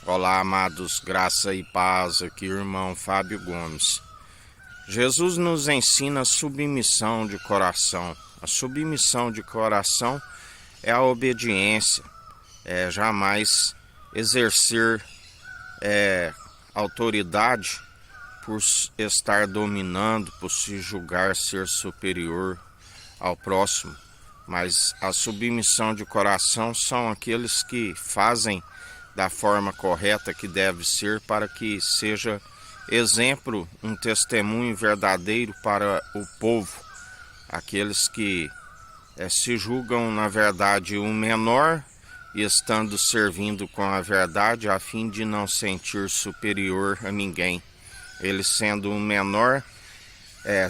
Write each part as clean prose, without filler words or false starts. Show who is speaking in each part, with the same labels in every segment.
Speaker 1: Olá, amados, graça e paz, aqui irmão Fábio Gomes. Jesus nos ensina a submissão de coração. A submissão de coração é a obediência, é jamais exercer autoridade por estar dominando, por se julgar ser superior ao próximo. Mas a submissão de coração são aqueles que fazem da forma correta que deve ser para que seja exemplo, um testemunho verdadeiro para o povo. Aqueles que se julgam, na verdade, o menor e estando servindo com a verdade a fim de não sentir superior a ninguém. Ele sendo o menor,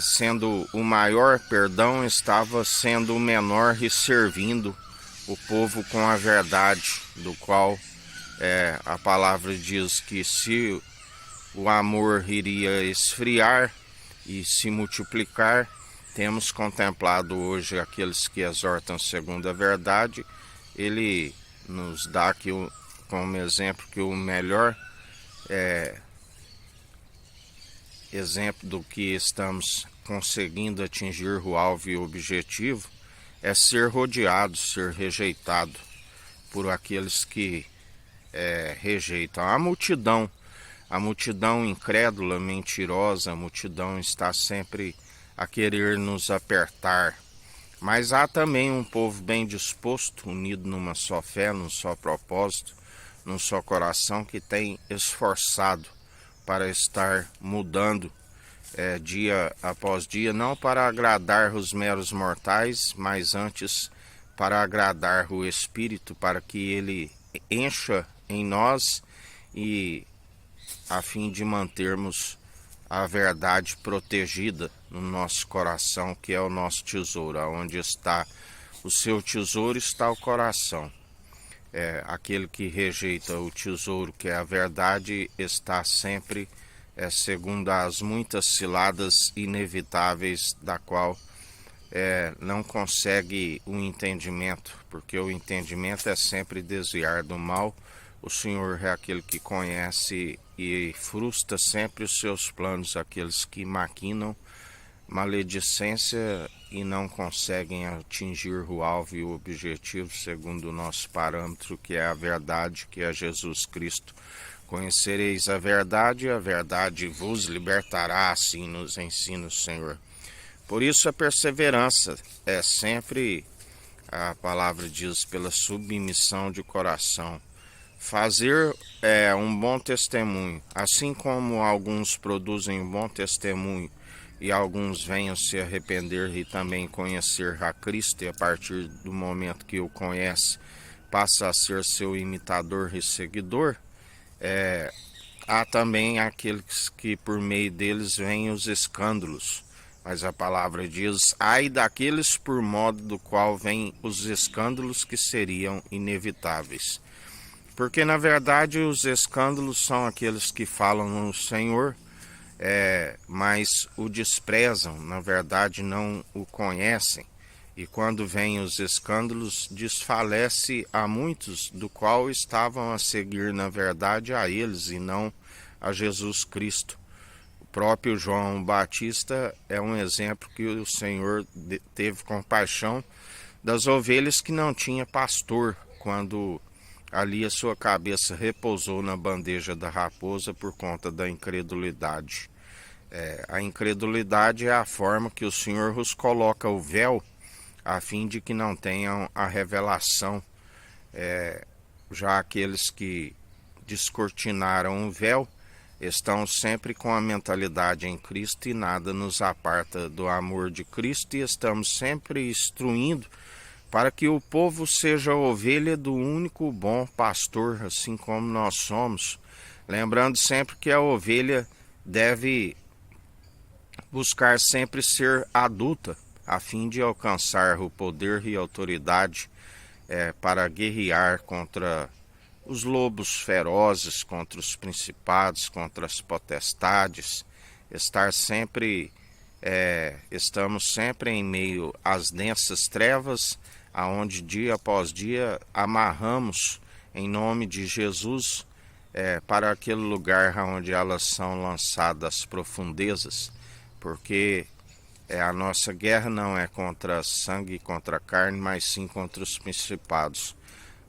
Speaker 1: sendo o maior, perdão, estava sendo o menor e servindo o povo com a verdade, do qual a palavra diz que se o amor iria esfriar e se multiplicar, temos contemplado hoje aqueles que exortam segundo a verdade. Ele nos dá aqui como exemplo que o melhor exemplo do que estamos conseguindo atingir o alvo e o objetivo é ser rodeado, ser rejeitado por aqueles que rejeitam. A multidão incrédula, mentirosa, a multidão está sempre a querer nos apertar. Mas há também um povo bem disposto, unido numa só fé, num só propósito, num só coração, que tem esforçado para estar mudando dia após dia, não para agradar os meros mortais, mas antes para agradar o Espírito, para que ele encha em nós e a fim de mantermos a verdade protegida no nosso coração, que é o nosso tesouro. Onde está o seu tesouro está o coração. Aquele que rejeita o tesouro, que é a verdade, está sempre segundo as muitas ciladas inevitáveis da qual não consegue o entendimento, porque o entendimento é sempre desviar do mal. O Senhor é aquele que conhece e frustra sempre os seus planos, aqueles que maquinam maledicência e não conseguem atingir o alvo e o objetivo segundo o nosso parâmetro, que é a verdade, que é Jesus Cristo. Conhecereis a verdade vos libertará, assim nos ensina o Senhor. Por isso a perseverança é sempre, a palavra diz, pela submissão de coração. Fazer um bom testemunho, assim como alguns produzem um bom testemunho e alguns venham se arrepender e também conhecer a Cristo, e a partir do momento que o conhece, passa a ser seu imitador e seguidor. Há também aqueles que por meio deles vêm os escândalos, mas a palavra diz: ai daqueles por modo do qual vêm os escândalos que seriam inevitáveis. Porque na verdade os escândalos são aqueles que falam no Senhor, mas o desprezam, na verdade não o conhecem. E quando vêm os escândalos, desfalece a muitos do qual estavam a seguir, na verdade, a eles e não a Jesus Cristo. O próprio João Batista é um exemplo que o Senhor teve compaixão das ovelhas que não tinha pastor, quando ali a sua cabeça repousou na bandeja da raposa por conta da incredulidade. A incredulidade é a forma que o Senhor vos coloca o véu, a fim de que não tenham a revelação. Já aqueles que descortinaram o véu estão sempre com a mentalidade em Cristo e nada nos aparta do amor de Cristo, e estamos sempre instruindo para que o povo seja ovelha do único bom pastor, assim como nós somos. Lembrando sempre que a ovelha deve buscar sempre ser adulta, a fim de alcançar o poder e autoridade para guerrear contra os lobos ferozes, contra os principados, contra as potestades, estamos sempre em meio às densas trevas, aonde dia após dia amarramos em nome de Jesus para aquele lugar onde elas são lançadas às profundezas, porque a nossa guerra não é contra sangue e contra carne, mas sim contra os principados.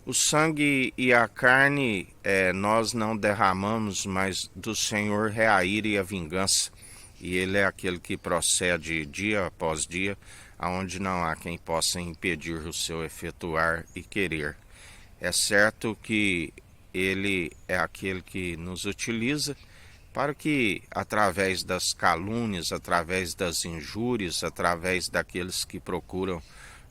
Speaker 1: O sangue e a carne nós não derramamos, mas do Senhor é a ira e a vingança. E Ele é aquele que procede dia após dia, aonde não há quem possa impedir o seu efetuar e querer. É certo que Ele é aquele que nos utiliza para que, através das calúnias, através das injúrias, através daqueles que procuram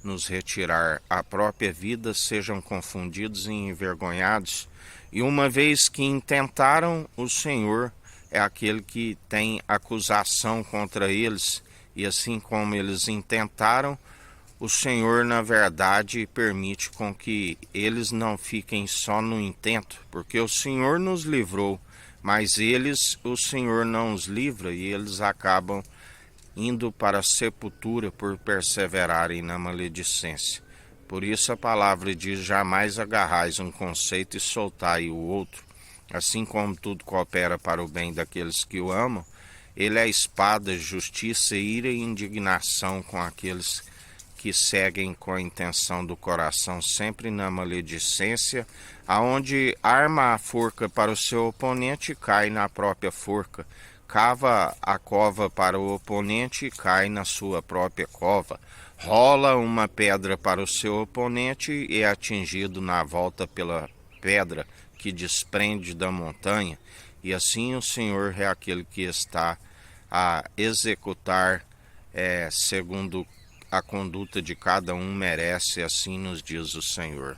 Speaker 1: nos retirar a própria vida, sejam confundidos e envergonhados. E uma vez que intentaram, o Senhor é aquele que tem acusação contra eles. E assim como eles intentaram, o Senhor, na verdade, permite com que eles não fiquem só no intento, porque o Senhor nos livrou, mas o Senhor não os livra e eles acabam indo para a sepultura por perseverarem na maledicência. Por isso a palavra diz: jamais agarrais um conceito e soltai o outro. Assim como tudo coopera para o bem daqueles que o amam, Ele é espada, justiça, ira e indignação com aqueles que seguem com a intenção do coração sempre na maledicência, aonde arma a forca para o seu oponente e cai na própria forca, cava a cova para o oponente e cai na sua própria cova, rola uma pedra para o seu oponente e é atingido na volta pela pedra que desprende da montanha. E assim o Senhor é aquele que está a executar segundo a conduta de cada um merece, assim nos diz o Senhor.